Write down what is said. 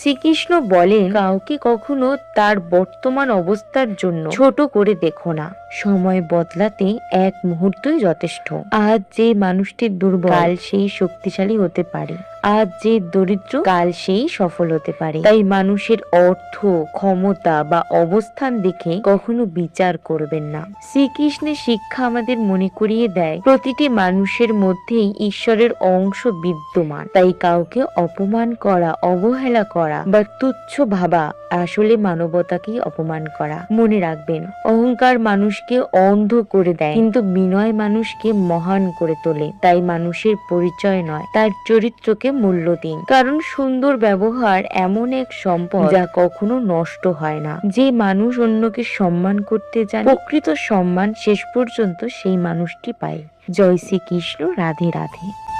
শ্রীকৃষ্ণ বলেন, কাউকে কখনো তার বর্তমান অবস্থার জন্য ছোট করে দেখো না। সময় বদলাতে এক মুহূর্তই যথেষ্ট। আজ যে মানুষটি দুর্বল, কাল সেই শক্তিশালী হতে পারে। আজ যে দরিদ্র, কাল সেই সফল হতে পারে। তাই মানুষের অর্থ, ক্ষমতা বা অবস্থান দেখে কখনো বিচার করবেন না। শ্রীকৃষ্ণের শিক্ষা আমাদের মনে করিয়ে দেয়, প্রতিটি মানুষের মধ্যেই ঈশ্বরের অংশ বিদ্যমান। তাই কাউকে অপমান করা, অবহেলা করা বা তুচ্ছ ভাবা আসলে মানবতাকেই অপমান করা। মনে রাখবেন, অহংকার মানুষকে অন্ধ করে দেয়, কিন্তু বিনয় মানুষকে মহান করে তোলে। তাই মানুষের পরিচয় নয়, তার চরিত্রকে মূল্য দিন। কারণ সুন্দর ব্যবহার এমন এক সম্পদ যা কখনো নষ্ট হয় না। যে মানুষ অন্যকে সম্মান করতে জানে, প্রকৃত সম্মান শেষ পর্যন্ত সেই মানুষটি পায়। জয় শ্রীকৃষ্ণ। রাধে রাধে।